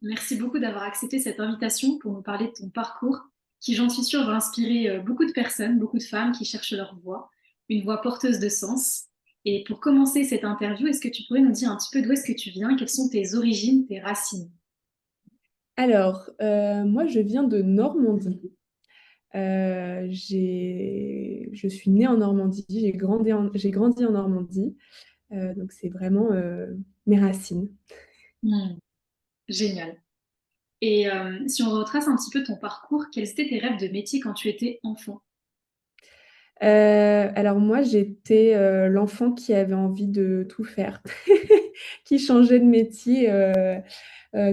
Merci beaucoup d'avoir accepté cette invitation pour nous parler de ton parcours, qui, j'en suis sûre, va inspirer beaucoup de personnes, beaucoup de femmes qui cherchent leur voix, une voix porteuse de sens. Et pour commencer cette interview, est-ce que tu pourrais nous dire un petit peu d'où est-ce que tu viens, quelles sont tes origines, tes racines? Alors, moi je viens de Normandie. Je suis née en Normandie, j'ai grandi en Normandie, donc c'est vraiment, mes racines. Hmm, génial. Et si on retrace un petit peu ton parcours, quels étaient tes rêves de métier quand tu étais enfant? Alors moi j'étais, l'enfant qui avait envie de tout faire, qui changeait de métier,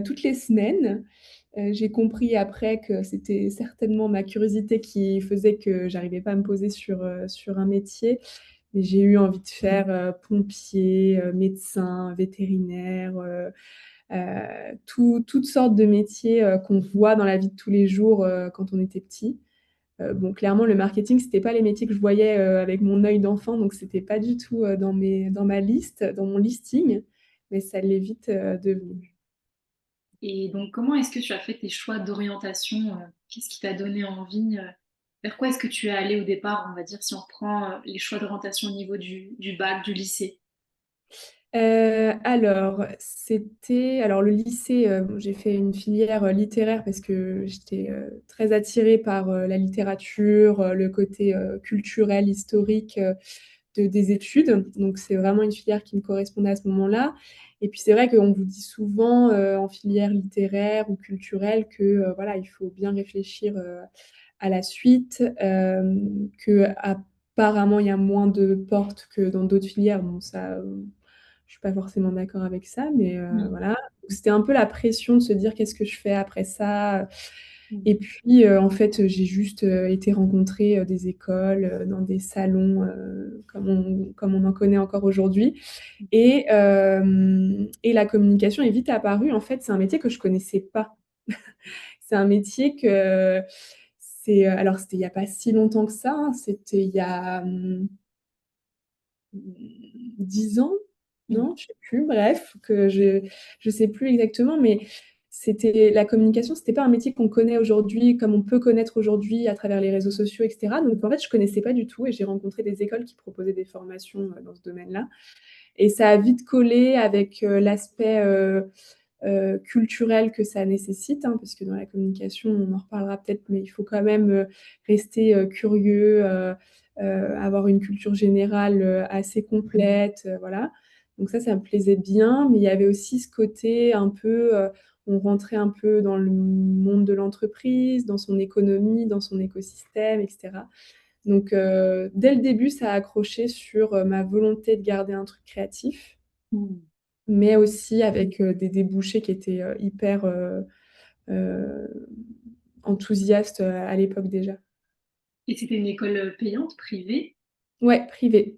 toutes les semaines. J'ai compris après que c'était certainement ma curiosité qui faisait que j'arrivais pas à me poser sur un métier. Mais j'ai eu envie de faire, pompier, médecin, vétérinaire, toutes sortes de métiers, qu'on voit dans la vie de tous les jours, quand on était petit. Bon, clairement, le marketing, c'était pas les métiers que je voyais, avec mon œil d'enfant, donc c'était pas du tout, dans ma liste, dans mon listing, mais ça l'est vite, devenu. Et donc, comment est-ce que tu as fait tes choix d'orientation? Qu'est-ce qui t'a donné envie? Vers quoi est-ce que tu es allé au départ, on va dire, si on reprend les choix d'orientation au niveau du bac, du lycée? Alors le lycée, j'ai fait une filière, littéraire parce que j'étais, très attirée par, la littérature, le côté, culturel, historique, des études. Donc c'est vraiment une filière qui me correspondait à ce moment-là. Et puis c'est vrai qu'on vous dit souvent, en filière littéraire ou culturelle que, voilà, il faut bien réfléchir, à la suite, qu'apparemment il y a moins de portes que dans d'autres filières. Bon ça, je suis pas forcément d'accord avec ça, mais Mmh. voilà. Donc c'était un peu la pression de se dire: «Qu'est-ce que je fais après ça?» Mmh. Et puis, en fait, j'ai juste, été rencontrer, des écoles, dans des salons, comme on en connaît encore aujourd'hui et la communication est vite apparue. En fait, c'est un métier que je connaissais pas. C'est un métier que alors c'était il y a pas si longtemps que ça, hein, c'était il y a, 10 ans? Mmh. Non, je sais plus, bref, que je sais plus exactement, mais c'était la communication, c'était pas un métier qu'on connaît aujourd'hui, comme on peut connaître aujourd'hui à travers les réseaux sociaux et cetera. Donc en fait, je connaissais pas du tout et j'ai rencontré des écoles qui proposaient des formations, dans ce domaine-là et ça a vite collé avec, l'aspect, culturel que ça nécessite, hein, parce que dans la communication, on en reparlera peut-être, mais il faut quand même, rester, curieux, avoir une culture générale, assez complète, voilà. Donc ça me plaisait bien, mais il y avait aussi ce côté un peu, on rentrait un peu dans le monde de l'entreprise, dans son économie, dans son écosystème et cetera. Donc dès le début, ça a accroché sur, ma volonté de garder un truc créatif, Mmh. mais aussi avec, des débouchés qui étaient, hyper, heu, enthousiastes, à l'époque déjà. Et c'était une école payante, privée? Ouais, privée.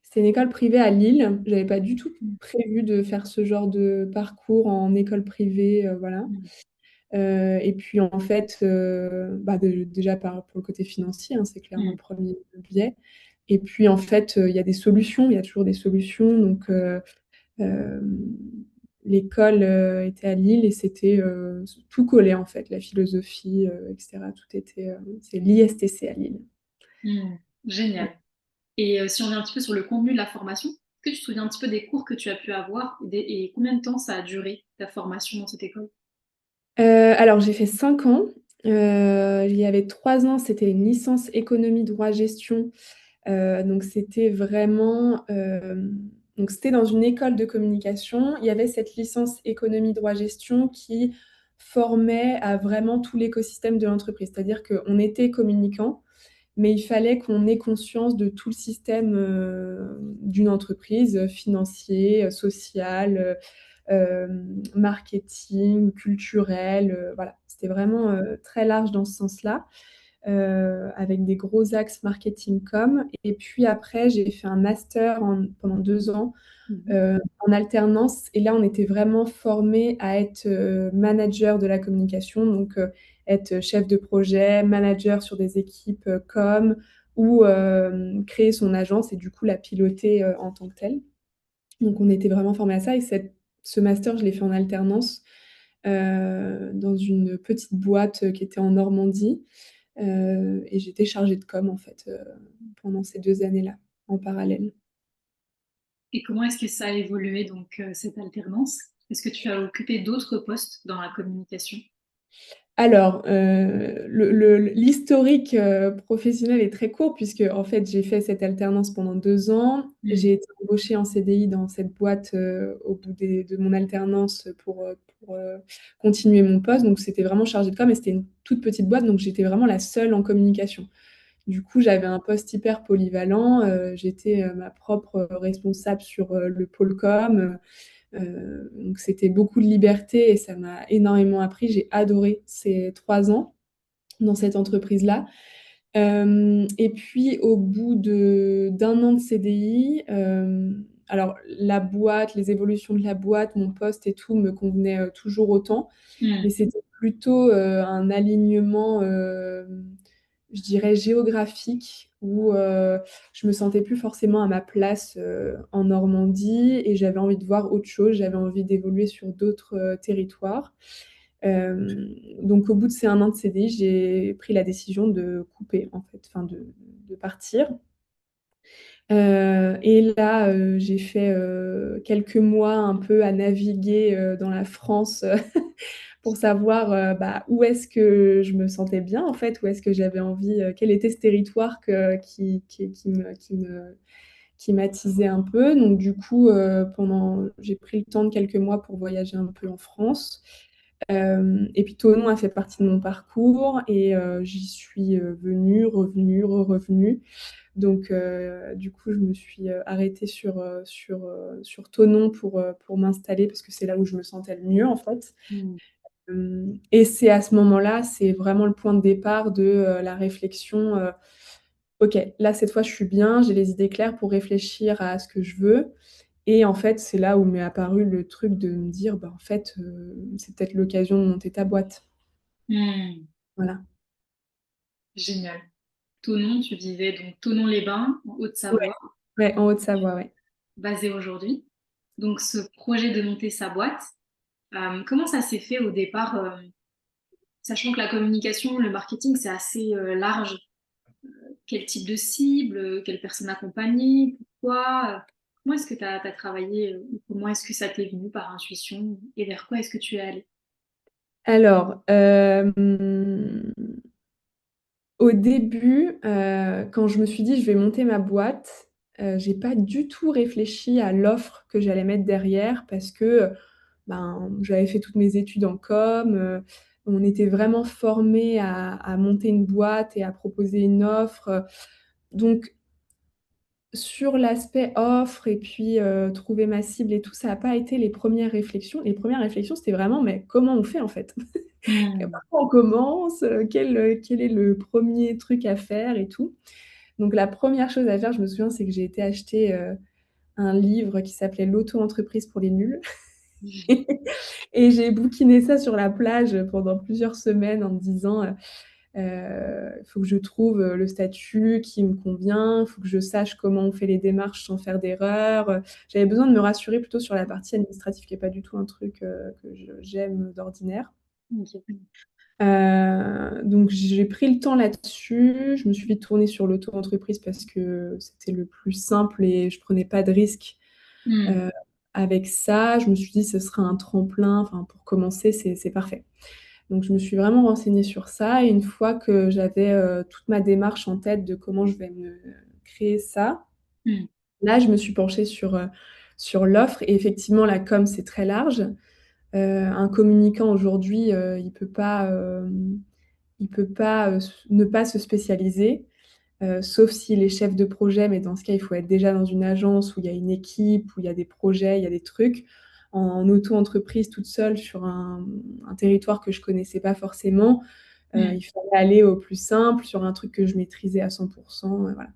C'était une école privée à Lille. J'avais pas du tout Mmh. prévu de faire ce genre de parcours en école privée, voilà. Mmh. Et puis en fait, bah, déjà pour le côté financier, hein, c'est clairement Mmh. le premier biais. Et puis en fait, il y a des solutions, il y a toujours des solutions donc hem, l'école, était à Lille et c'était, tout collait en fait, la philosophie, et cetera, tout était, c'est l'ISTC à Lille. Mmh. Génial. Et si on revient un petit peu sur le contenu de la formation, est-ce que tu te souviens un petit peu des cours que tu as pu avoir et combien de temps ça a duré, ta formation dans cette école? Alors j'ai fait 5 ans, il y avait 3 ans, c'était une licence économie, droit, gestion, donc c'était vraiment, donc c'était dans une école de communication. Il y avait cette licence économie, droit, gestion qui formait à vraiment tout l'écosystème de l'entreprise. C'est-à-dire qu'on était communicants, mais il fallait qu'on ait conscience de tout le système, d'une entreprise, financier, social, marketing, culturel, voilà. C'était vraiment, très large dans ce sens-là, avec des gros axes marketing com et puis après j'ai fait un master pendant 2 ans, Mmh mh. en alternance et là on était vraiment formés à être, manager de la communication donc être chef de projet, manager sur des équipes, com ou créer son agence et du coup la piloter, en tant que telle. Donc on était vraiment formés à ça et ce master, je l'ai fait en alternance, dans une petite boîte qui était en Normandie. Et j'étais chargée de com, en fait, pendant ces 2 années-là, en parallèle. Et comment est-ce que ça a évolué, donc, cette alternance? Est-ce que tu as occupé d'autres postes dans la communication? Alors, l'historique, professionnel est très court puisque, en fait, j'ai fait cette alternance pendant 2 ans. Mmh. J'ai été embauchée en CDI dans cette boîte, au bout de mon alternance pour continuer mon poste. Donc c'était vraiment chargé de com et c'était une toute petite boîte, donc j'étais vraiment la seule en communication. Du coup, j'avais un poste hyper polyvalent, j'étais, ma propre responsable sur, le pôle com. Donc c'était beaucoup de liberté et ça m'a énormément appris. J'ai adoré ces 3 ans dans cette entreprise-là. Et puis au bout d'un an de CDI, alors la boîte, les évolutions de la boîte, mon poste et tout me convenaient, toujours autant, Mmh. mais c'était plutôt, un alignement, je dirais géographique où, je me sentais plus forcément à ma place, en Normandie et j'avais envie de voir autre chose. J'avais envie d'évoluer sur d'autres, territoires. Donc au bout de ces 1 an de CDI, j'ai pris la décision de couper en fait, enfin de partir. Et là, j'ai fait, quelques mois un peu à naviguer, dans la France, pour savoir, bah, où est-ce que je me sentais bien en fait, où est-ce que j'avais envie, quel était ce territoire qui m'attisait un peu. Donc du coup, j'ai pris le temps de quelques mois pour voyager un peu en France. Et puis Thonon a fait partie de mon parcours et j'y suis, venue, revenue, re-revenue. Donc du coup, je me suis, arrêtée sur Thonon pour m'installer parce que c'est là où je me sentais le mieux, en fait. Mmh. Et c'est à ce moment-là, c'est vraiment le point de départ de, la réflexion, «OK, là, cette fois, je suis bien, j'ai les idées claires pour réfléchir à ce que je veux». Et en fait, c'est là où m'est apparu le truc de me dire: «Bah, en fait, c'est peut-être l'occasion de monter ta boîte». Mmh. Voilà. Génial. Thonon, tu vivais donc Thonon-les-Bains, en Ouais, Haute-Savoie, ouais, en Haute-Savoie, ouais. basée aujourd'hui. Donc ce projet de monter sa boîte, comment ça s'est fait au départ, sachant que la communication, le marketing, c'est assez, large? Quel type de cible, quelle personne accompagner, pourquoi? Comment est-ce que tu as travaillé, ou comment est-ce que ça t'est venu par intuition et vers quoi est-ce que tu es allée? Alors, au début, quand je me suis dit: «Je vais monter ma boîte», j'ai pas du tout réfléchi à l'offre que j'allais mettre derrière parce que, ben, j'avais fait toutes mes études en com, on était vraiment formés à monter une boîte et à proposer une offre, donc sur l'aspect offre et puis, trouver ma cible et tout, ça a pas été les premières réflexions. Les premières réflexions, c'était vraiment: «Mais comment on fait, en fait?» Mmh. Par quoi on commence? Quel est le premier truc à faire et tout? Donc la première chose à faire, je me souviens, c'est que j'ai été acheter, un livre qui s'appelait «L'auto-entreprise pour les nuls» et j'ai bouquiné ça sur la plage, pendant plusieurs semaines en me disant, «Faut que je trouve, le statut qui me convient, il faut que je sache comment on fait les démarches sans faire d'erreur», j'avais besoin de me rassurer plutôt sur la partie administrative qui est pas du tout un truc, que j'aime d'ordinaire. OK. Donc j'ai pris le temps là-dessus. Je me suis vite tournée sur l'auto-entreprise parce que c'était le plus simple et je prenais pas de risques, Mmh. heu, avec ça. Je me suis dit: «Ce sera un tremplin, enfin pour commencer, c'est parfait». Donc je me suis vraiment renseignée sur ça et une fois que j'avais, toute ma démarche en tête de comment je vais me créer ça, Mmh. là je me suis penchée sur l'offre et effectivement la com c'est très large. Un communicant aujourd'hui, il peut pas, ne pas se spécialiser, sauf s'il est chef de projet, mais dans ce cas, il faut être déjà dans une agence où il y a une équipe, où il y a des projets, il y a des trucs. En auto-entreprise toute seule sur un territoire que je connaissais pas forcément, Mmh. il fallait aller au plus simple, sur un truc que je maîtrisais à 100 voilà.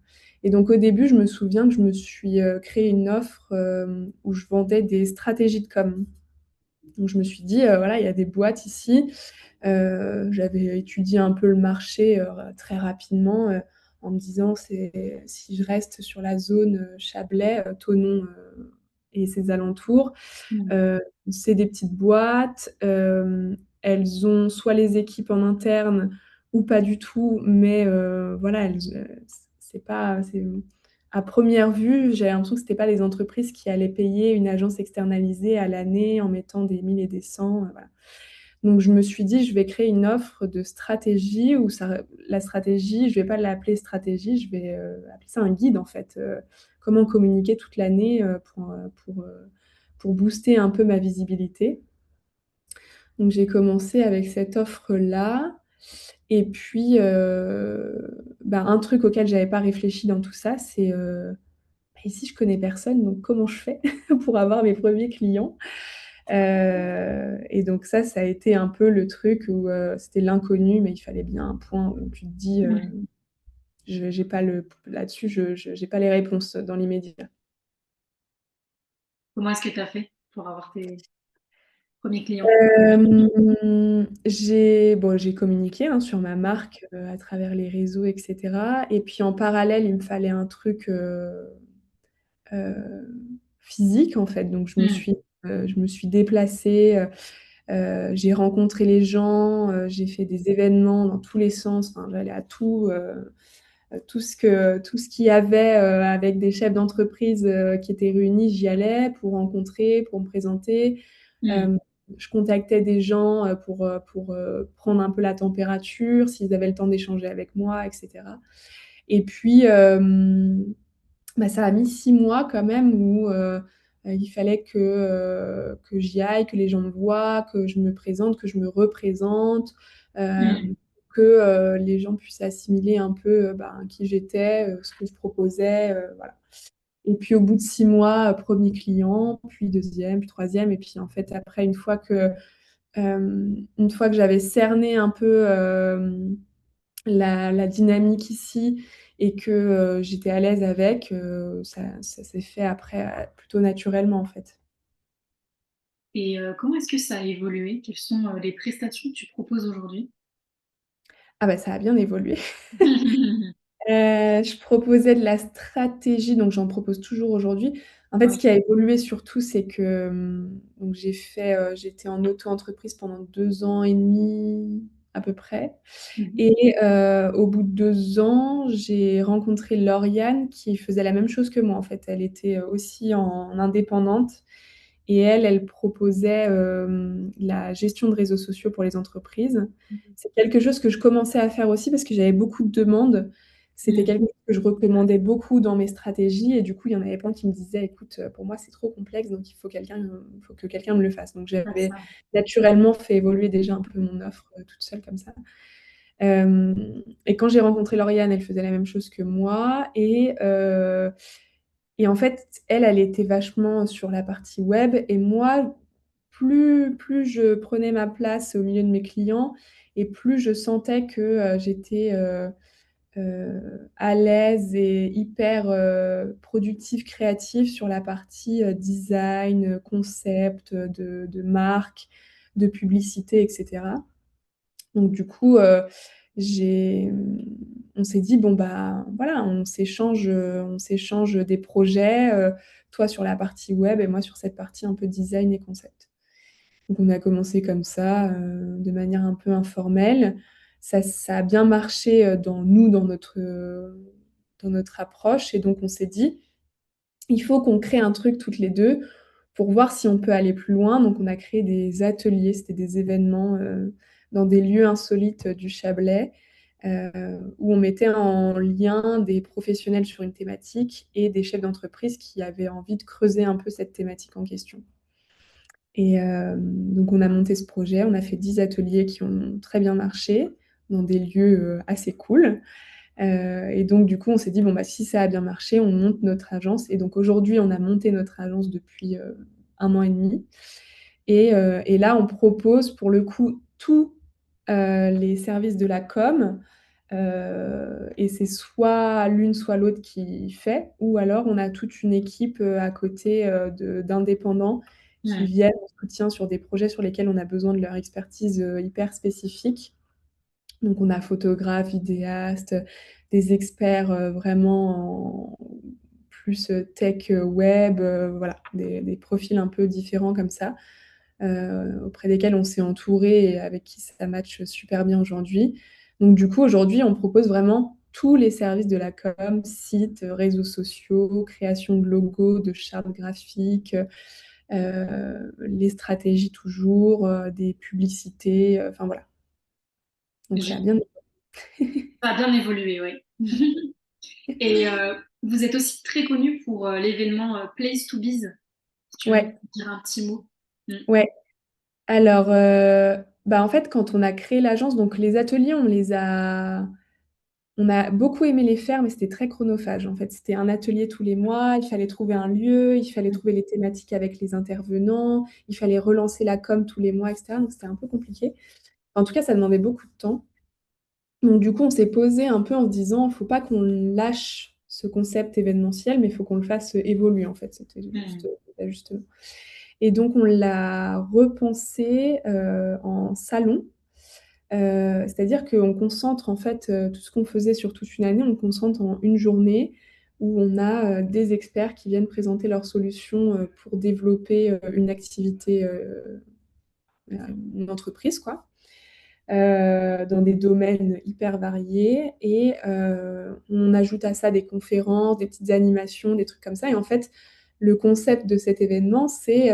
Et donc au début, je me souviens que je me suis, créé une offre, où je vendais des stratégies de com. Donc je me suis dit: «Voilà, il y a des boîtes ici». J'avais étudié un peu le marché, très rapidement, en me disant: «C'est si je reste sur la zone, Chablais, Thonon, et ses alentours. Mm. C'est des petites boîtes, elles ont soit les équipes en interne ou pas du tout, mais voilà, c'est pas c'est à première vue, j'avais l'impression que c'était pas les entreprises qui allaient payer une agence externalisée à l'année en mettant des 1000 et des 100, voilà. Donc je me suis dit: «Je vais créer une offre de stratégie où ça la stratégie, je vais pas l'appeler stratégie, je vais, appeler ça un guide en fait, comment communiquer toute l'année, pour booster un peu ma visibilité». Donc j'ai commencé avec cette offre-là et puis, bah, un truc auquel j'avais pas réfléchi dans tout ça, c'est, bah, ici je connais personne, donc comment je fais pour avoir mes premiers clients? Et donc ça a été un peu le truc où, c'était l'inconnu, mais il fallait bien un point où tu te dis, Ouais. je j'ai pas le là-dessus, je j'ai pas les réponses dans l'immédiat. Comment est-ce que tu as fait pour avoir tes premiers clients? J'ai communiqué, hein, sur ma marque, à travers les réseaux et cetera et puis en parallèle, il me fallait un truc, heu, physique en fait, donc Mm. je me suis déplacée, j'ai rencontré les gens, j'ai fait des événements dans tous les sens, enfin j'allais à tout ce qu'il y avait, avec des chefs d'entreprise, qui étaient réunis, j'y allais pour rencontrer, pour me présenter. Mm. Hem, je contactais des gens, pour, prendre un peu la température, s'ils avaient le temps d'échanger avec moi et cetera et puis, bah, ça a mis 6 mois quand même où, il fallait que j'y aille, que les gens me voient, que je me présente, que je me représente, Mm. que, les gens puissent assimiler un peu, ben, qui j'étais, ce que je proposais, voilà et puis au bout de 6 mois, 1er client, puis 2e, puis 3e et puis en fait après une fois que j'avais cerné un peu, la dynamique ici et que, j'étais à l'aise avec, ça s'est fait après, plutôt naturellement, en fait. Et comment est-ce que ça a évolué? Quelles sont les prestations que tu proposes aujourd'hui? Ah bah, ça a bien évolué. Je proposais de la stratégie, donc j'en propose toujours aujourd'hui. En fait, ce Ouais. qui a évolué surtout, c'est que, donc j'étais en auto-entreprise pendant 2 ans et demi à peu près Mhm. et au bout de 2 ans, j'ai rencontré Lauriane qui faisait la même chose que moi, en fait. Elle était, aussi en indépendante et elle proposait, la gestion de réseaux sociaux pour les entreprises. C'est quelque chose que je commençais à faire aussi parce que j'avais beaucoup de demandes. C'était Mm. quelque chose que je recommandais beaucoup dans mes stratégies et du coup, il y en avait plein qui me disaient: «Écoute, pour moi, c'est trop complexe, donc il faut que quelqu'un me le fasse». Donc Ah, j'avais ça. naturellement fait évoluer déjà un peu mon offre, toute seule comme ça. Et quand j'ai rencontré Lauriane, elle faisait la même chose que moi et en fait, elle était vachement sur la partie web et moi, plus je prenais ma place au milieu de mes clients et plus je sentais que, j'étais, à l'aise et hyper, productive, créative sur la partie, design, concept, de marque, de publicité et cetera. Donc du coup, on s'est dit: «Bon, bah, voilà, on s'échange des projets, toi sur la partie web et moi sur cette partie un peu design et concept». Donc on a commencé comme ça, de manière un peu informelle. Ça a bien marché, dans notre approche et donc on s'est dit: «Il faut qu'on crée un truc toutes les 2 pour voir si on peut aller plus loin». Donc on a créé des ateliers, c'était des événements, dans des lieux insolites, du Chablais, où on mettait en lien des professionnels sur une thématique et des chefs d'entreprise qui avaient envie de creuser un peu cette thématique en question. Et donc on a monté ce projet, on a fait 10 ateliers qui ont très bien marché, dans des lieux, assez cool. Et donc du coup, on s'est dit: «Bon, bah, si ça a bien marché, on monte notre agence» et donc aujourd'hui, on a monté notre agence depuis, 1 an et demi et là, on propose pour le coup tous, les services de la com, et c'est soit l'une, soit l'autre qui fait ou alors on a toute une équipe, à côté, d'indépendants qui Mm. viennent en soutien sur des projets sur lesquels on a besoin de leur expertise, hyper spécifique. Donc on a photographes, vidéastes, des experts, vraiment en plus tech, web, voilà, des profils un peu différents comme ça, auprès desquels on s'est entouré et avec qui ça match super bien aujourd'hui. Donc du coup, aujourd'hui, on propose vraiment tous les services de la com, site, réseaux sociaux, création de logos, de chartes graphiques, les stratégies toujours, des publicités, enfin voilà. Donc ça a bien. Ça a bien évolué, oui. Et vous êtes aussi très connu pour l'événement Place to Biz. Si tu veux me Ouais, dire un petit mot. Mm. ouais. Alors, bah, en fait, quand on a créé l'agence, donc les ateliers, on a beaucoup aimé les faire, mais c'était très chronophage. En fait, c'était un atelier tous les mois, il fallait trouver un lieu, il fallait trouver les thématiques avec les intervenants, il fallait relancer la com tous les mois, etc. Donc c'était un peu compliqué. En tout cas, ça demandait beaucoup de temps. Donc du coup, on s'est posé un peu en se disant, faut pas qu'on lâche ce concept événementiel, mais il faut qu'on le fasse évoluer, en fait. C'était juste Mm. l'ajustement. Et donc, on l'a repensé en salon. C'est-à-dire qu'on concentre en fait tout ce qu'on faisait sur toute une année, on le concentre en une journée où on a des experts qui viennent présenter leurs solutions pour développer une activité, une entreprise, quoi, dans des domaines hyper variés. Et on ajoute à ça des conférences, des petites animations, des trucs comme ça. Et en fait, le concept de cet événement, c'est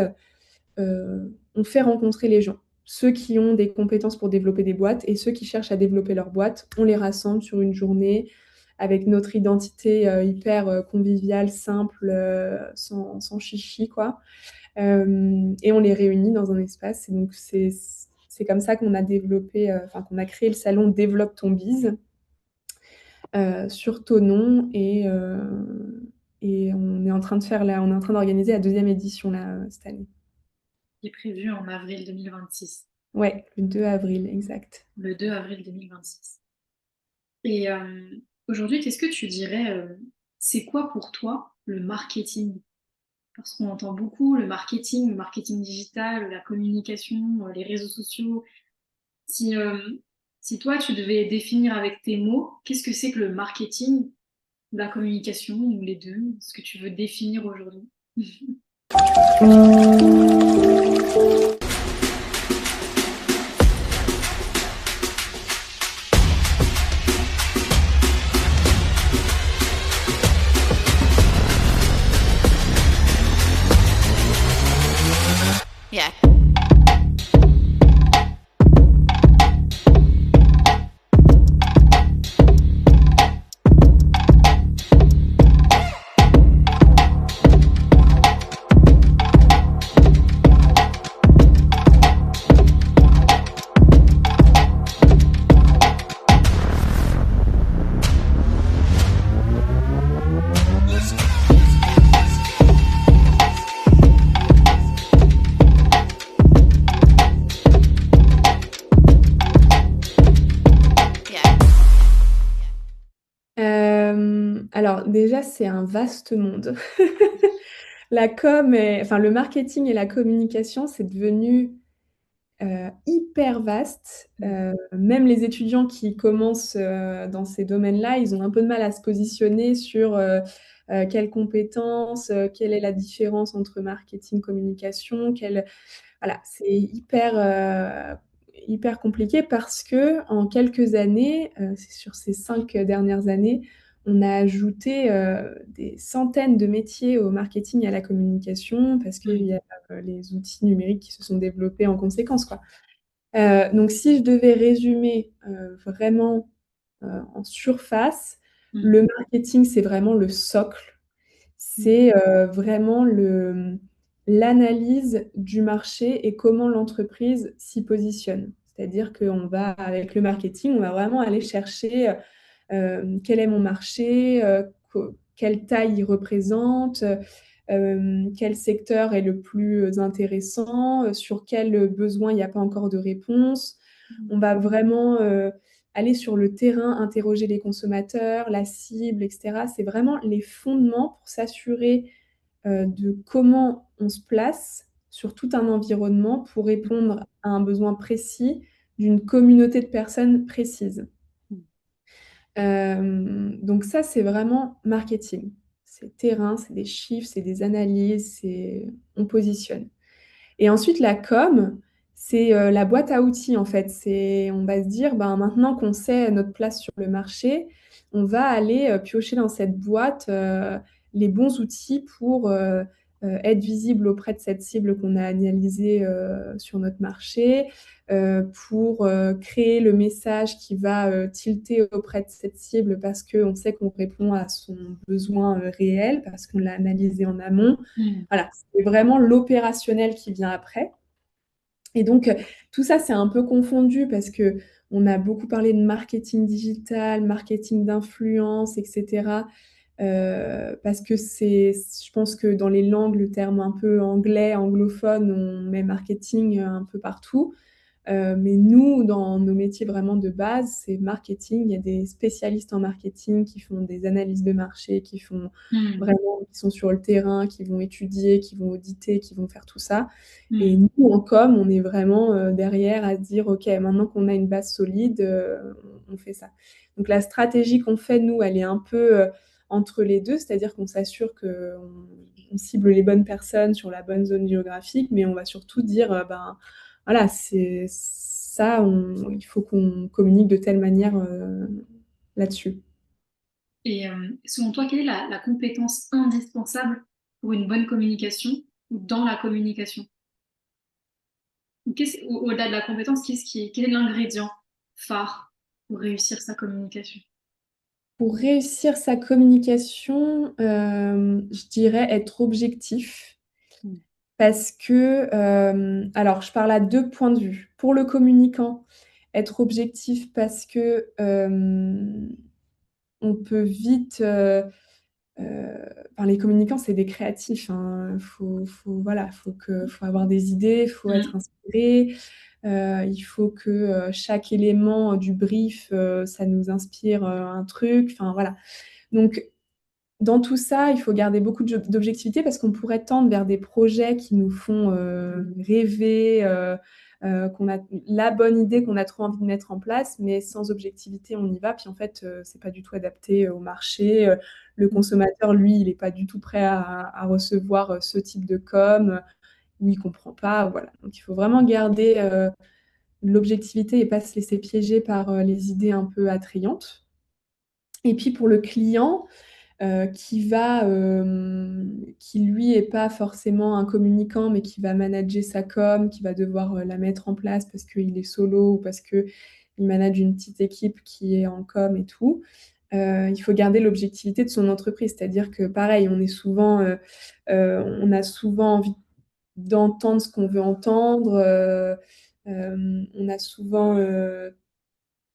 on fait rencontrer les gens. Ceux qui ont des compétences pour développer des boîtes et ceux qui cherchent à développer leur boîte, on les rassemble sur une journée avec notre identité hyper conviviale, simple, sans chichi, quoi. Et on les réunit dans un espace. Et donc, c'est comme ça qu'on a développé, enfin, qu'on a créé le salon Développe ton bise sur Thonon. Et on est en train de faire on est en train d'organiser la deuxième édition là, cette année. Qui est prévu en avril 2026. Ouais, le 2 avril, exact. Le 2 avril 2026. Et aujourd'hui, qu'est-ce que tu dirais, c'est quoi pour toi le marketing? Parce qu'on entend beaucoup le marketing digital, la communication, les réseaux sociaux. Si, si toi, tu devais définir avec tes mots, qu'est-ce que c'est que le marketing, la communication, ou les deux, ce que tu veux définir aujourd'hui? Yeah. Yeah. Alors déjà, c'est un vaste monde. Enfin, le marketing et la communication, c'est devenu hyper vaste. Même les étudiants qui commencent dans ces domaines-là, ils ont un peu de mal à se positionner sur quelles compétences, quelle est la différence entre marketing, communication, voilà, c'est hyper compliqué parce que en quelques années, c'est sur ces 5 dernières années, on a ajouté des centaines de métiers au marketing et à la communication parce qu'il y a les outils numériques qui se sont développés en conséquence, quoi. Donc si je devais résumer vraiment en surface, Mm. le marketing, c'est vraiment le socle. C'est vraiment l'analyse du marché et comment l'entreprise s'y positionne. C'est-à-dire qu'on va, avec le marketing, on va vraiment aller chercher quel est mon marché, quelle taille il représente, quel secteur est le plus intéressant, sur quel besoin il n'y a pas encore de réponse. On va vraiment aller sur le terrain, interroger les consommateurs, la cible, etc. C'est vraiment les fondements pour s'assurer de comment on se place sur tout un environnement pour répondre à un besoin précis d'une communauté de personnes précises. Donc ça, c'est vraiment marketing. c'est terrain, c'est des chiffres, c'est des analyses, on positionne. Et ensuite, la com, c'est la boîte à outils, en fait. On va se dire, ben, maintenant qu'on sait notre place sur le marché, on va aller piocher dans cette boîte les bons outils pour être visible auprès de cette cible qu'on a analysée sur notre marché, pour créer le message qui va tilter auprès de cette cible parce qu'on sait qu'on répond à son besoin réel, parce qu'on l'a analysé en amont. Voilà, c'est vraiment l'opérationnel qui vient après. Et donc, tout ça, c'est un peu confondu parce qu'on a beaucoup parlé de marketing digital, marketing d'influence, etc. Parce que je pense que dans les langues, le terme un peu anglais, anglophone, on met marketing un peu partout. Mais nous, dans nos métiers vraiment de base, c'est marketing. Il y a des spécialistes en marketing qui font des analyses de marché, qui sont sur le terrain, qui vont étudier, qui vont auditer, qui vont faire tout ça. Et nous, en com, on est vraiment derrière à se dire, OK, maintenant qu'on a une base solide, on fait ça. Donc la stratégie qu'on fait, nous, elle est un peu entre les deux, c'est-à-dire qu'on s'assure qu'on cible les bonnes personnes sur la bonne zone géographique, mais on va surtout dire, ben voilà, c'est ça, il faut qu'on communique de telle manière là-dessus. Et selon toi, quelle est la compétence indispensable pour une bonne communication ou dans la communication? Au-delà de la compétence, quel est l'ingrédient phare pour réussir sa communication? Pour réussir sa communication, je dirais être objectif. Mm. Parce que, alors je parle à 2 points de vue. Pour le communicant, être objectif parce que, on peut vite, enfin les communicants, c'est des créatifs, hein. Voilà, faut avoir des idées, faut être inspiré, il faut que, chaque élément du brief, ça nous inspire, un truc, enfin voilà. Donc dans tout ça, il faut garder beaucoup d'objectivité parce qu'on pourrait tendre vers des projets qui nous font rêver, qu'on a la bonne idée qu'on a trop envie de mettre en place, mais sans objectivité, on y va. Puis en fait, c'est pas du tout adapté au marché. Le consommateur, lui, il est pas du tout prêt à recevoir ce type de com, ou il comprend pas, voilà. Donc il faut vraiment garder l'objectivité et pas se laisser piéger par les idées un peu attrayantes. Et puis pour le client, qui lui est pas forcément un communicant, mais qui va manager sa com, qui va devoir la mettre en place parce qu'il est solo ou parce qu'il manage une petite équipe qui est en com et tout. Il faut garder l'objectivité de son entreprise. C'est-à-dire que pareil, on a souvent envie d'entendre ce qu'on veut entendre. On a souvent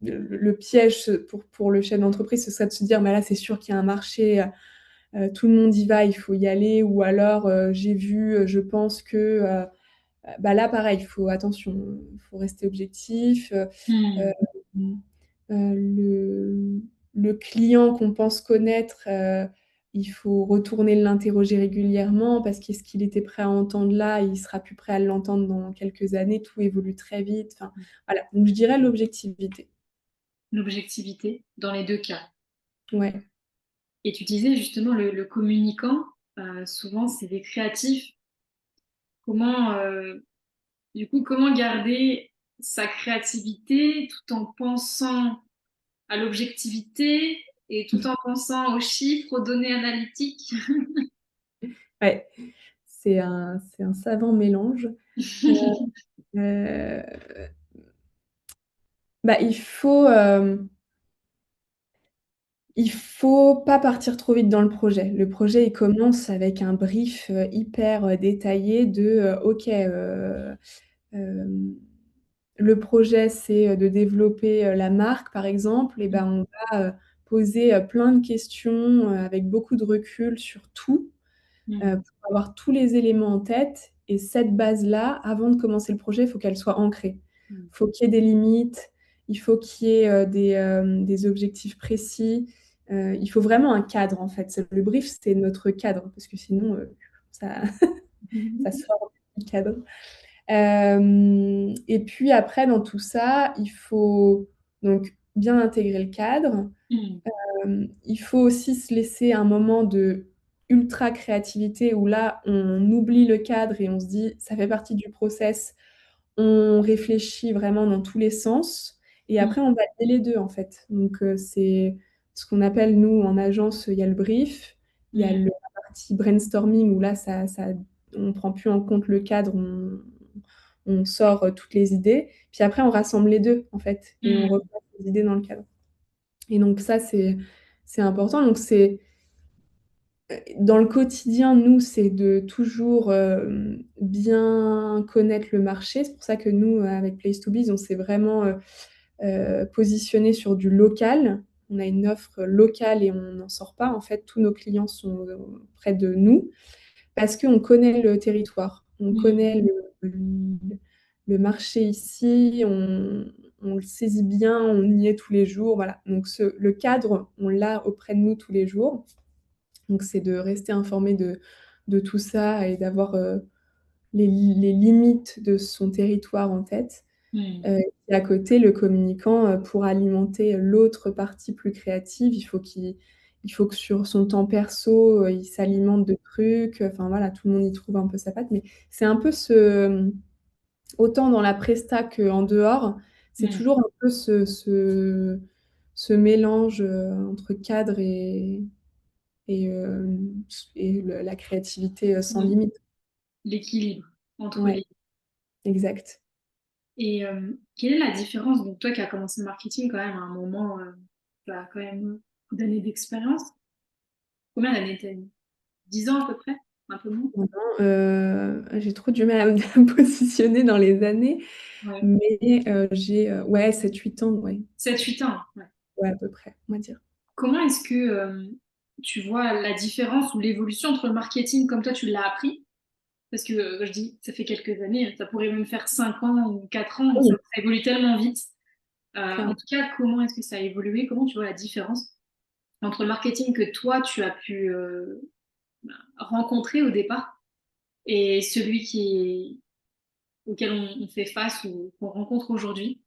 le piège pour le chef d'entreprise, ce serait de se dire: «Bah là, c'est sûr qu'il y a un marché, tout le monde y va, il faut y aller», ou alors j'ai vu, je pense que, bah là pareil, il faut rester objectif. Mm. Hem, le client qu'on pense connaître, il faut retourner l'interroger régulièrement parce qu'est-ce qu'il était prêt à entendre là, il sera plus prêt à l'entendre dans quelques années, tout évolue très vite, enfin voilà. Donc je dirais l'objectivité. L'objectivité dans les deux cas. Ouais. Et tu disais justement le communicant, souvent c'est des créatifs. Comment, du coup, comment garder sa créativité tout en pensant à l'objectivité et tout en pensant aux chiffres, aux données analytiques? Ouais, c'est un savant mélange. Heu, bah, il faut pas partir trop vite dans le projet. Le projet, il commence avec un brief, hyper, détaillé de, OK, hem, le projet, c'est, de développer, la marque, par exemple, et ben, on va, poser, plein de questions, avec beaucoup de recul sur tout. Mm. Pour avoir tous les éléments en tête, et cette base-là, avant de commencer le projet, il faut qu'elle soit ancrée. Mm. Il faut qu'il y ait des limites, il faut qu'il y ait, des objectifs précis. Il faut vraiment un cadre, en fait. Le brief, c'est notre cadre parce que sinon, ça ça Mm. sort du cadre. Et puis après dans tout ça, il faut donc bien intégrer le cadre. Il faut aussi se laisser un moment de ultra créativité où là, on oublie le cadre et on se dit: «Ça fait partie du process». On réfléchit vraiment dans tous les sens et Mmh. après on va lier les 2 en fait. Donc c'est ce qu'on appelle nous en agence, il y a le brief, il y a Mmh. la partie brainstorming où là ça on prend plus en compte le cadre, on sort, toutes les idées, puis après on rassemble les 2 en fait et on Mmh. replace les idées dans le cadre et donc ça c'est important donc c'est dans le quotidien, nous, c'est de toujours, bien connaître le marché. C'est pour ça que nous, avec Place to Biz, on s'est vraiment, positionnés sur du local. On a une offre locale et on n'en sort pas. En fait, tous nos clients sont, près de nous parce qu'on connaît le territoire. On Mmh. connaît le marché ici, on le saisit bien, on y est tous les jours, voilà. Donc le cadre, on l'a auprès de nous tous les jours. Donc c'est de rester informé de tout ça et d'avoir, les limites de son territoire en tête. Mmh. Et à côté, le communicant, pour alimenter l'autre partie plus créative, il faut que sur son temps perso, il s'alimente de trucs, enfin voilà, tout le monde y trouve un peu sa patte. Mais c'est un peu autant dans la presta qu'en dehors, c'est Mmh. toujours un peu ce mélange, entre cadre et la créativité, sans Mmh. limite. L'équilibre entre Ouais, les exact. et quelle est la différence, donc toi qui as commencé le marketing quand même à un moment, tu as quand même beaucoup d'années d'expérience. Combien d'années tu as mis? 10 ans à peu près? Un peu moins? Maintenant, j'ai trop du mal à me me positionner dans les années, Ouais. mais j'ai, ouais 7-8 ans, ouais. 7-8 ans? Ouais. Ouais, à peu près, on va dire. Comment est-ce que, tu vois la différence ou l'évolution entre le marketing comme toi tu l'as appris? Parce que, je dis ça fait quelques années, ça pourrait même faire 5 ans ou 4 ans, Oui, ça évolue tellement vite. En clairement. tout cas, comment est-ce que ça a évolué? Comment tu vois la différence entre le marketing que toi tu as pu, rencontrer au départ et celui auquel on fait face ou qu'on rencontre aujourd'hui?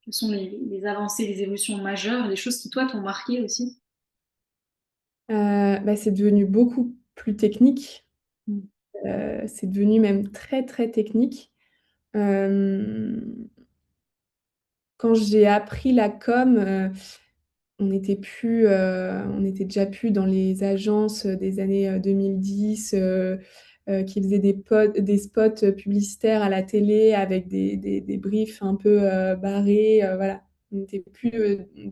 Quelles sont les avancées, les évolutions majeures, les choses qui toi t'ont marqué aussi? Bah, c'est devenu beaucoup plus technique, Mmh. c'est devenu même très, très technique. Hem, Quand j'ai appris la com, on était déjà plus dans les agences, des années, 2010, qui faisaient des spots, publicitaires à la télé avec des briefs un peu, barrés, voilà. On était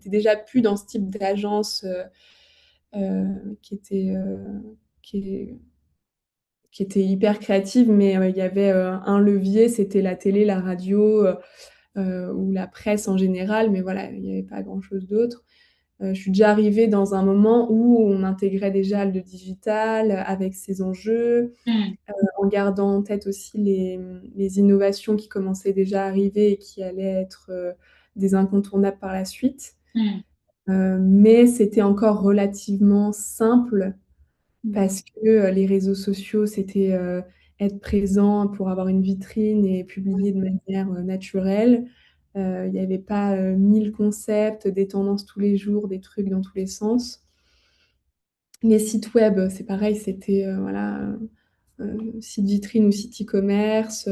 déjà plus dans ce type d'agence, qui était, qui est qui était hyper créative, mais, il y avait, un levier, c'était la télé, la radio, ou la presse en général, mais voilà, il y avait pas grand chose d'autre. Je suis déjà arrivée dans un moment où on intégrait déjà le digital, avec ses enjeux, Mmh. en gardant en tête aussi les innovations qui commençaient déjà à arriver et qui allaient être, des incontournables par la suite. Mmh. Mais c'était encore relativement simple Mmh. parce que, les réseaux sociaux, c'était, être présent pour avoir une vitrine et publier de manière, naturelle. Il y avait pas, 1000 concepts, des tendances tous les jours, des trucs dans tous les sens. Les sites web, c'est pareil, c'était, voilà, site vitrine ou site e-commerce,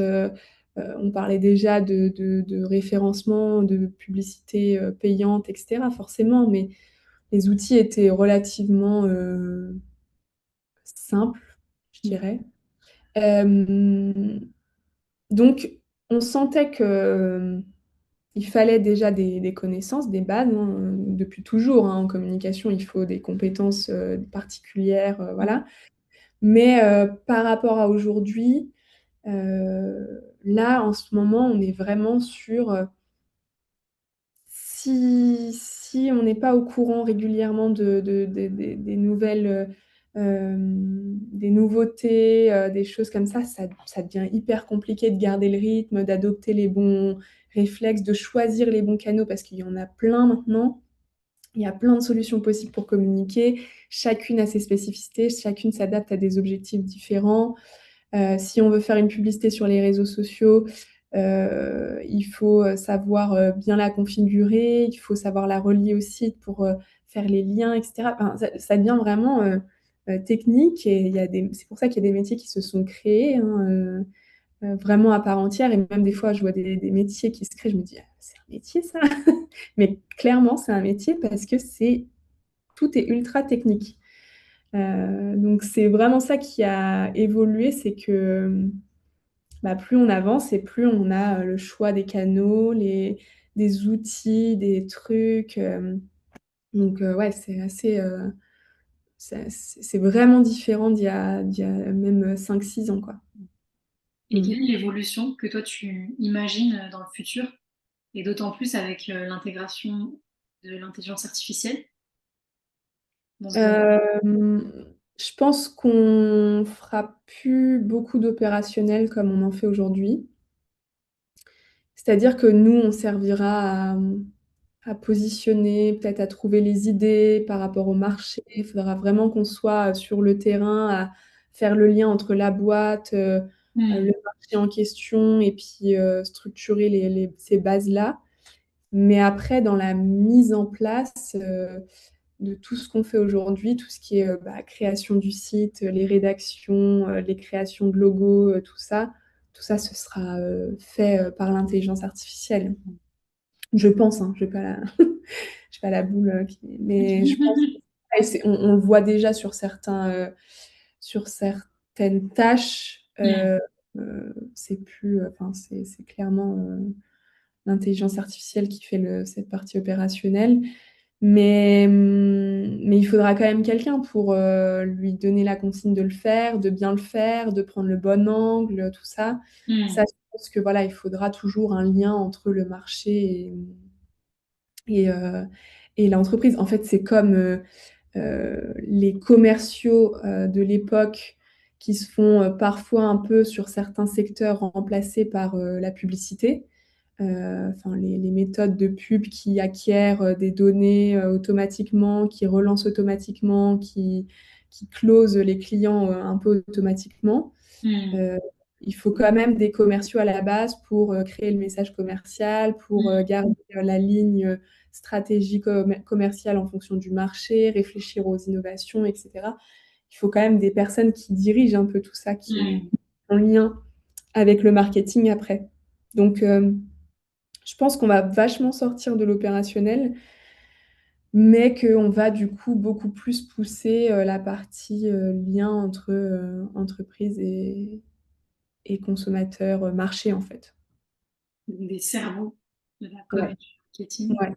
on parlait déjà de référencement, de publicité, payante et cetera, forcément, mais les outils étaient relativement, simples, je Mmh. dirais. Hem, donc on sentait que, il fallait déjà des connaissances, des bases, hein, depuis toujours, hein, en communication, il faut des compétences, particulières, voilà. Mais, par rapport à aujourd'hui, là, en ce moment, on est vraiment sur, si on n'est pas au courant régulièrement des nouvelles, des nouveautés, des choses comme ça devient hyper compliqué de garder le rythme, d'adopter les bons réflexes, de choisir les bons canaux parce qu'il y en a plein maintenant. Il y a plein de solutions possibles pour communiquer. Chacune a ses spécificités, chacune s'adapte à des objectifs différents. Si on veut faire une publicité sur les réseaux sociaux, il faut, savoir, bien la configurer, il faut savoir la relier au site pour, faire les liens et cetera. Enfin, ça devient vraiment, techniques et c'est pour ça qu'il y a des métiers qui se sont créés, hein, vraiment à part entière. Et même des fois, je vois des métiers qui se créent, je me dis: «Ah, c'est un métier ça?» Mais clairement, c'est un métier parce que tout est ultra technique. Donc c'est vraiment ça qui a évolué, c'est que, bah, plus on avance et plus on a, le choix des canaux, des outils, des trucs, donc ouais, c'est vraiment différent d'il y a même 5-6 ans, quoi. Et Mmh. quelle est l'évolution que toi tu imagines dans le futur, et d'autant plus avec l'intégration de l'intelligence artificielle dans ce domaine? Je pense qu'on fera plus beaucoup d'opérationnel comme on en fait aujourd'hui. C'est-à-dire que nous, on servira à positionner, peut-être à trouver les idées par rapport au marché. Il faudra vraiment qu'on soit, sur le terrain à faire le lien entre la boîte, Mmh. le marché en question et puis, structurer ces bases-là. Mais après dans la mise en place, de tout ce qu'on fait aujourd'hui, tout ce qui est, bah, création du site, les rédactions, les créations de logos, tout ça ce sera, fait, par l'intelligence artificielle. Je pense, hein, j'ai pas la boule, qui mais je pense et on le voit déjà sur certaines tâches, Mmh. c'est plus, enfin, c'est clairement, l'intelligence artificielle qui fait cette partie opérationnelle. Mais il faudra quand même quelqu'un pour, lui donner la consigne de le faire, de bien le faire, de prendre le bon angle, tout ça. Ça, Mmh. je pense que voilà, il faudra toujours un lien entre le marché et heu et l'entreprise. En fait, c'est comme, les commerciaux, de l'époque qui se font, parfois un peu sur certains secteurs remplacés par, la publicité. Enfin les méthodes de pub qui acquièrent, des données, automatiquement, qui relancent automatiquement, qui closent les clients, un peu automatiquement. Mmh. Heu, il faut quand même des commerciaux à la base pour, créer le message commercial, pour, Mmh. garder, la ligne, stratégie commerciale en fonction du marché, réfléchir aux innovations et cetera. Il faut quand même des personnes qui dirigent un peu tout ça, qui Mmh. en lien avec le marketing après. Donc je pense qu'on va vachement sortir de l'opérationnel, mais qu'on va du coup beaucoup plus pousser, la partie, lien entre, entreprise et consommateur, marché en fait. Des cerveaux de la com Ouais, et du marketing ouais,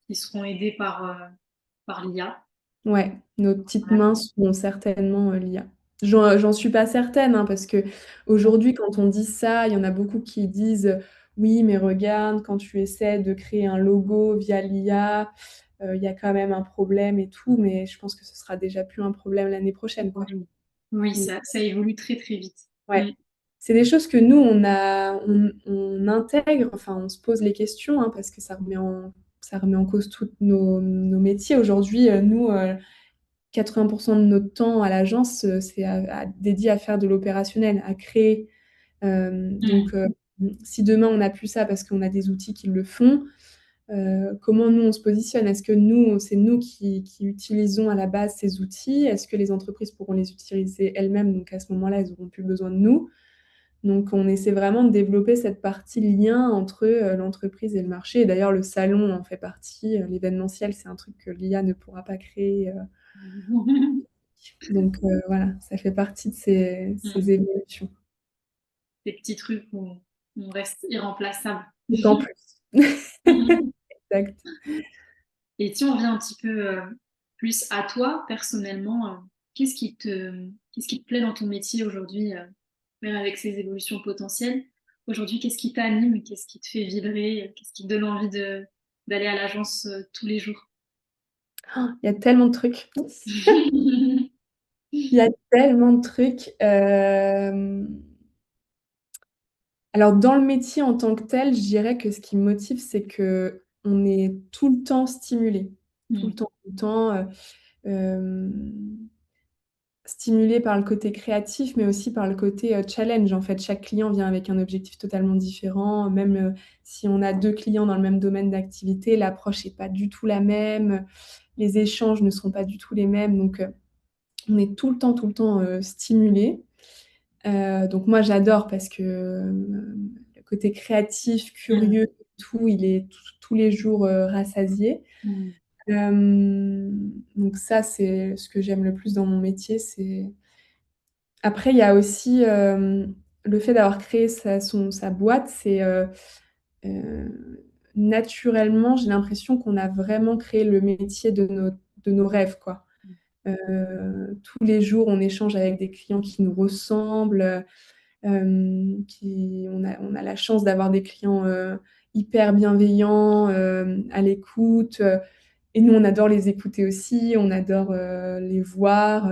qui seront aidés par l'IA. ouais. Nos petites Voilà. mains seront certainement, l'IA. J'en suis pas certaine, hein, parce qu'aujourd'hui quand on dit ça, il y en a beaucoup qui disent: «Oui, mais regarde, quand tu essaies de créer un logo via l'IA, il y a quand même un problème et tout», mais je pense que ce sera déjà plus un problème l'année prochaine, quoi. Oui, oui, Donc ça évolue très, très vite. ouais. Mmh. C'est des choses que nous, on intègre, enfin, on se pose les questions, hein, parce que ça remet en cause tous nos métiers. Aujourd'hui, nous, 80 de notre temps à l'agence, c'est dédié à faire de l'opérationnel, à créer. Mmh. Donc si demain on n'a plus ça parce qu'on a des outils qui le font, comment nous on se positionne? Est-ce que c'est nous qui utilisons à la base ces outils? Est-ce que les entreprises pourront les utiliser elles-mêmes? Donc à ce moment-là, elles auront plus besoin de nous. Donc on essaie vraiment de développer cette partie lien entre, l'entreprise et le marché et d'ailleurs le salon en fait partie, l'événementiel, c'est un truc que l'IA ne pourra pas créer, donc voilà, ça fait partie de ces Mmh. évolutions. Des petits trucs où on reste irremplaçable. D'autant plus. Exact. Et si on revient un petit peu, plus à toi personnellement, qu'est-ce qui te plaît dans ton métier aujourd'hui, même avec ces évolutions potentielles? Aujourd'hui, qu'est-ce qui t'anime? Qu'est-ce qui te fait vibrer? Qu'est-ce qui te donne envie d'aller à l'agence, tous les jours? Il y a tellement de trucs. Il y a tellement de trucs, alors dans le métier en tant que tel, je dirais que ce qui me motive, c'est qu'on est tout le temps stimulé. Tout le Mmh. temps, tout le temps, hem stimulé par le côté créatif, mais aussi par le côté, challenge, en fait. Chaque client vient avec un objectif totalement différent, même, si on a 2 clients dans le même domaine d'activité, l'approche est pas du tout la même, les échanges ne seront pas du tout les mêmes, donc on est tout le temps stimulé. Donc moi, j'adore parce que le côté créatif, Mm. curieux, tout, il est tous les jours rassasié. Mm. Donc ça, c'est ce que j'aime le plus dans mon métier. Après, il y a aussi le fait d'avoir créé sa boîte, c'est naturellement, j'ai l'impression qu'on a vraiment créé le métier de nos rêves, quoi. Tous les jours, on échange avec des clients qui nous ressemblent, on a la chance d'avoir des clients hyper bienveillants, à l'écoute. Et nous, on adore les écouter aussi, on adore les voir.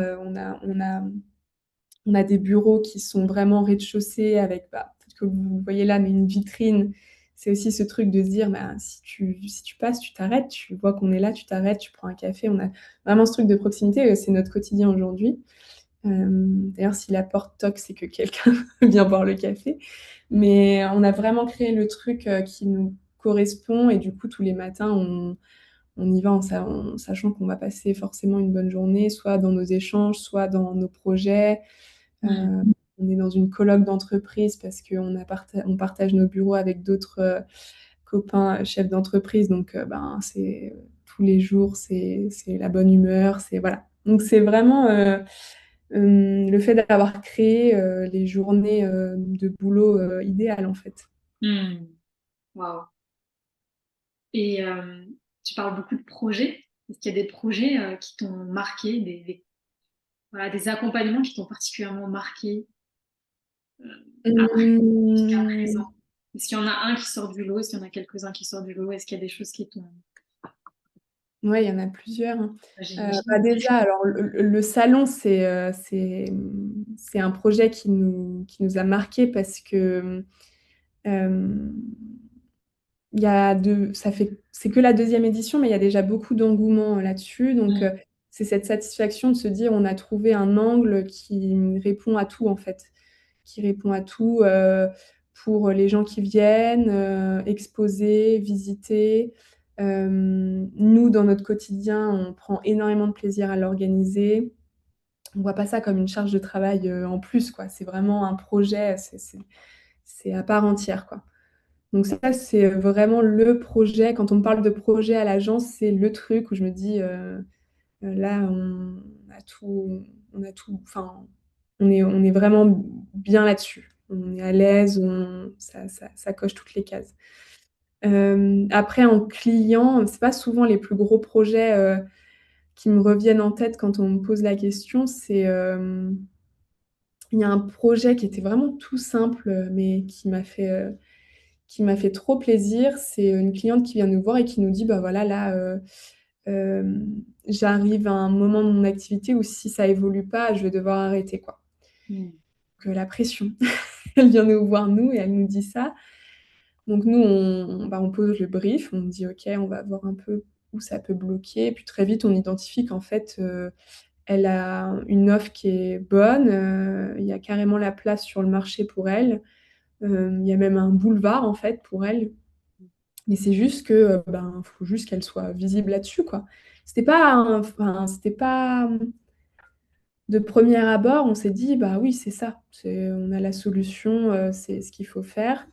On a des bureaux qui sont vraiment au rez-de-chaussée avec, peut-être que vous voyez là, mais une vitrine. C'est aussi ce truc de se dire, bah, si tu passes, tu t'arrêtes, tu vois qu'on est là, tu t'arrêtes, tu prends un café. On a vraiment ce truc de proximité, c'est notre quotidien aujourd'hui. D'ailleurs, si la porte toque, c'est que quelqu'un vient boire le café. Mais on a vraiment créé le truc qui nous correspond et du coup, tous les matins, on y va en sachant qu'on va passer forcément une bonne journée, soit dans nos échanges, soit dans nos projets. Mm. On est dans une colloque d'entreprise parce on partage nos bureaux avec d'autres copains chefs d'entreprise. Donc, c'est tous les jours, c'est la bonne humeur, c'est voilà. Donc, c'est vraiment le fait d'avoir créé les journées de boulot idéales, en fait. Mm. Waouh. Et tu parles beaucoup de projets. Est-ce qu'il y a des projets qui t'ont marqué, voilà, des accompagnements qui t'ont particulièrement marqué après, jusqu'à Mmh, présent? Est-ce qu'il y en a un qui sort du lot? Est-ce qu'il y en a quelques-uns qui sortent du lot? Est-ce qu'il y a des choses qui t'ont... ouais, il y en a plusieurs, hein. J'imagine. Déjà, alors le salon, c'est un projet qui nous a marqués parce que, hem, il y a de ça fait c'est que la deuxième édition, mais il y a déjà beaucoup d'engouement là-dessus. Donc, Mm. c'est cette satisfaction de se dire: «On a trouvé un angle qui répond à tout, en fait». Qui répond à tout, pour les gens qui viennent, exposer, visiter. Nous, dans notre quotidien, on prend énormément de plaisir à l'organiser. On voit pas ça comme une charge de travail, en plus, quoi. C'est vraiment un projet, c'est à part entière, quoi. Donc ça, c'est vraiment le projet. Quand on me parle de projet à l'agence, c'est le truc où je me dis, là, on a tout enfin, on est vraiment bien là-dessus. On est à l'aise, ça coche toutes les cases. Après en client, c'est pas souvent les plus gros projets, qui me reviennent en tête quand on me pose la question. Il y a un projet qui était vraiment tout simple, mais qui m'a fait trop plaisir. C'est une cliente qui vient nous voir et qui nous dit: «Bah, voilà, là, j'arrive à un moment de mon activité où si ça évolue pas, je vais devoir arrêter, quoi». Mm. Donc la pression. Elle vient nous voir nous et elle nous dit ça. Donc nous, on pose le brief, on dit: «OK, on va voir un peu où ça peut bloquer». Et puis très vite, on identifie qu'en fait, elle a une offre qui est bonne, il y a carrément la place sur le marché pour elle. Il y a même un boulevard, en fait, pour elle. Mais c'est juste que, faut juste qu'elle soit visible là-dessus, quoi. C'était pas, de premier abord, on s'est dit: «Bah oui, c'est ça, on a la solution, c'est ce qu'il faut faire».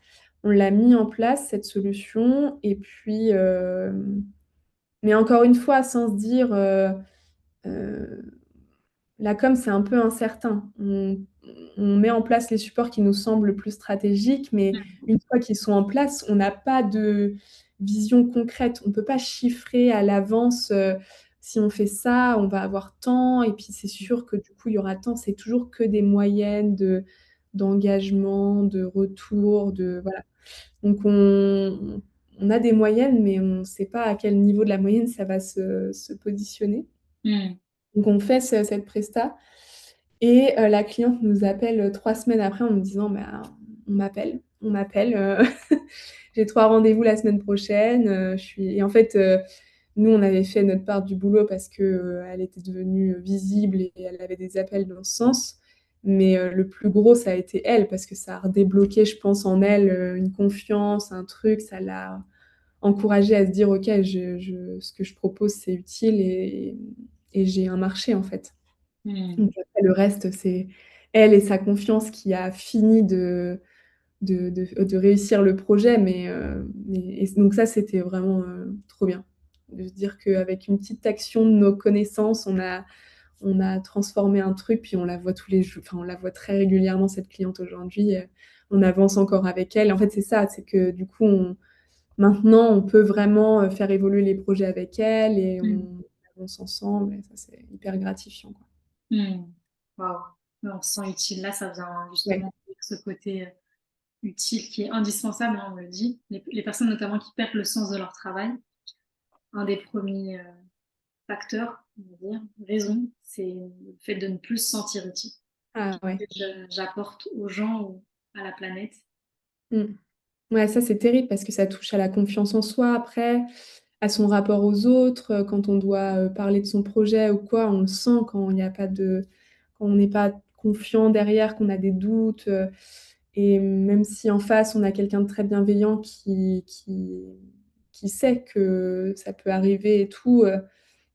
On l'a mis en place cette solution et puis, mais encore une fois, sans se dire, heu la com, c'est un peu incertain. On met en place les supports qui nous semblent le plus stratégiques, mais une fois qu'ils sont en place, on n'a pas de vision concrète. On ne peut pas chiffrer à l'avance, si on fait ça, on va avoir tant et puis c'est sûr que du coup, il y aura tant. C'est toujours que des moyennes d'engagement, de retour, de voilà. Donc on a des moyennes, mais on ne sait pas à quel niveau de la moyenne ça va se positionner. Mm. Donc on fait cette presta et la cliente nous appelle, 3 semaines après en nous disant: «Bah, on m'appelle, j'ai 3 rendez-vous la semaine prochaine, je suis» et en fait, nous, on avait fait notre part du boulot parce que, elle était devenue visible et elle avait des appels dans ce sens. Mais, le plus gros, ça a été elle parce que ça a redébloqué, je pense, en elle, une confiance, un truc. Ça l'a encouragée à se dire: «OK, je ce que je propose, c'est utile et j'ai un marché, en fait». Hmm. Donc après le reste, c'est elle et sa confiance qui a fini de réussir le projet, mais donc ça, c'était vraiment, trop bien. De se dire qu'avec une petite action de nos connaissances, on a transformé un truc, puis on la voit tous les jours, enfin, on la voit très régulièrement, cette cliente aujourd'hui. On avance encore avec elle. En fait, c'est ça, c'est que du coup, maintenant, on peut vraiment faire évoluer les projets avec elle et Hmm. on avance ensemble. Et ça, c'est hyper gratifiant, quoi. Hmm. Waouh. Ouais, on se sent utile. Là, ça vient Ouais. justement dire ce côté utile qui est indispensable, hein, on le dit. Les personnes notamment qui perdent le sens de leur travail, un des premiers facteurs, on va dire, raison, c'est le fait de ne plus se sentir utile. Ah ouais. J'apporte aux gens ou à la planète. Mmh. Ouais, ça, c'est terrible parce que ça touche à la confiance en soi après, à son rapport aux autres, quand on doit, parler de son projet ou quoi, on le sent quand il y a pas de quand on n'est pas confiant derrière, qu'on a des doutes, et même si en face, on a quelqu'un de très bienveillant qui sait que ça peut arriver et tout,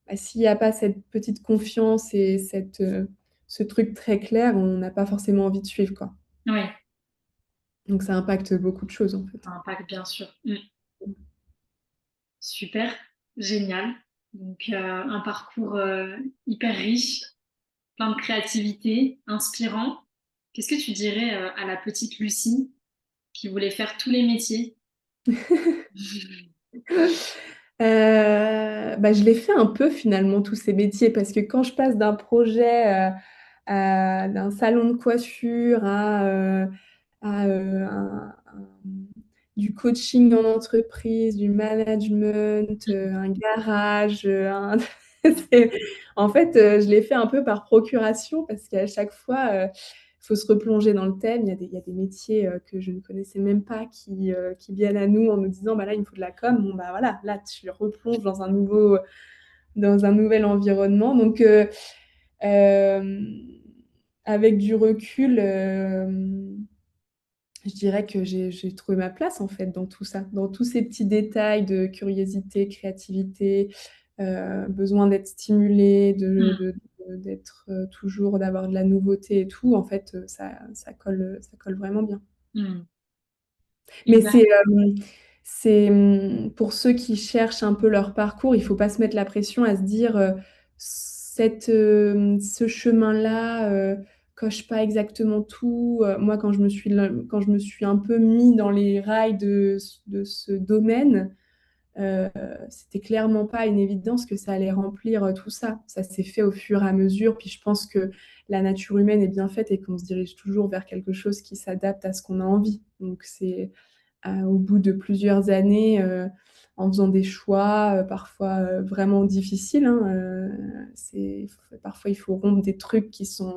bah, s'il y a pas cette petite confiance et ce truc très clair, on n'a pas forcément envie de suivre, quoi. Oui, Donc ça impacte beaucoup de choses, en fait. ça impacte bien sûr. Mm. Super, génial. Donc un parcours hyper riche, plein de créativité, inspirant. Qu'est-ce que tu dirais à la petite Lucie qui voulait faire tous les métiers? Bah, je l'ai fait un peu finalement tous ces métiers parce que quand je passe d'un projet, d'un salon de coiffure du coaching en entreprise, du management, un garage, un c'est en fait, je l'ai fait un peu par procuration parce qu'à chaque fois, faut se replonger dans le thème. Il y a des métiers, que je ne connaissais même pas qui viennent à nous en nous disant: «Bah, là, il me faut de la com». Bon, bah, voilà, là, tu replonges dans un nouvel environnement donc hem, avec du recul, je dirais que j'ai trouvé ma place, en fait, dans tout ça, dans tous ces petits détails de curiosité, créativité, besoin d'être stimulé, d'être, toujours d'avoir de la nouveauté et tout. En fait, ça colle vraiment bien. Mm. Mais Une pour ceux qui cherchent un peu leur parcours, il faut pas se mettre la pression à se dire, ce chemin-là, coche pas exactement tout. Moi, quand je me suis un peu mis dans les rails de ce domaine, heu, c'était clairement pas une évidence que ça allait remplir, tout ça. Ça s'est fait au fur et à mesure, puis je pense que la nature humaine est bien faite et qu'on se dirige toujours vers quelque chose qui s'adapte à ce qu'on a envie. Donc c'est au bout de plusieurs années, en faisant des choix, parfois, vraiment difficiles, hein, parfois il faut rompre des trucs qui sont,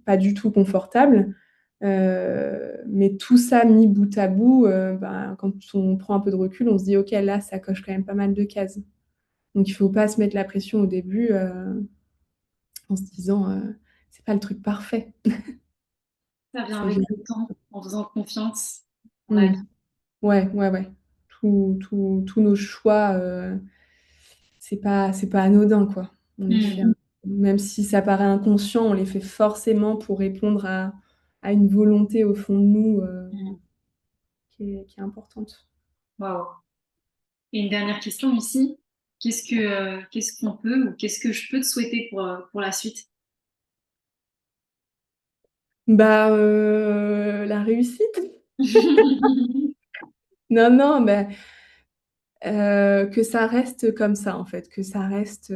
pas du tout confortables, mais tout ça mis bout à bout, ben, quand on prend un peu de recul, on se dit: «OK, là, ça coche quand même pas mal de cases». Donc il faut pas se mettre la pression au début, en se disant, «C'est pas le truc parfait». Ça vient C'est avec juste le temps, en faisant confiance en la mmh. vie. Ouais, ouais, ouais. Tous nos choix, c'est pas anodin, quoi. On les fait, Mm. même si ça paraît inconscient, on les fait forcément pour répondre à une volonté au fond de nous, Mm. qui est importante. Waouh. Et une dernière question ici. Qu'est-ce qu'on peut ou qu'est-ce que je peux te souhaiter pour la suite? Bah, la réussite. Non, non, bah, que ça reste comme ça, en fait, que ça reste,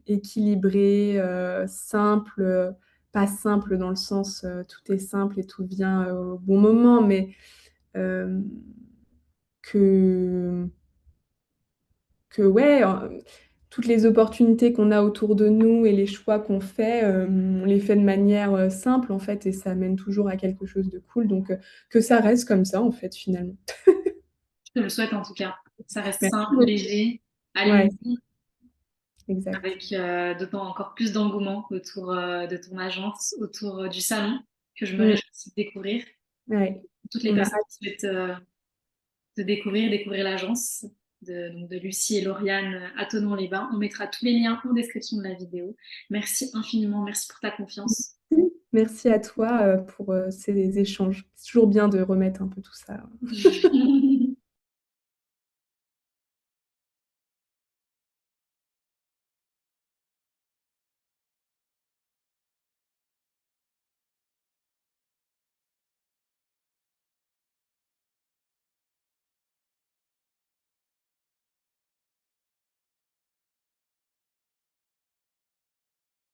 équilibré, simple, pas simple dans le sens, tout est simple et tout vient, au bon moment, mais hem, que ouais, toutes les opportunités qu'on a autour de nous et les choix qu'on fait, on les fait de manière, simple, en fait, et ça mène toujours à quelque chose de cool, donc que ça reste comme ça, en fait, finalement. Je te le souhaite en tout cas. Ça reste Merci simple, beaucoup. léger, Ouais, allez-y, exact. avec d'autant encore plus d'engouement autour de ton agence, autour du salon, que je me Mmh, réjouis de découvrir. ouais, Toutes les on a personnes hâte. qui souhaitent te découvrir, découvrir l'agence, donc de Lucie et Lauriane à Thonon-les-Bains. On mettra tous les liens en description de la vidéo. Merci infiniment, merci pour ta confiance. Merci à toi pour ces échanges. C'est toujours bien de remettre un peu tout ça.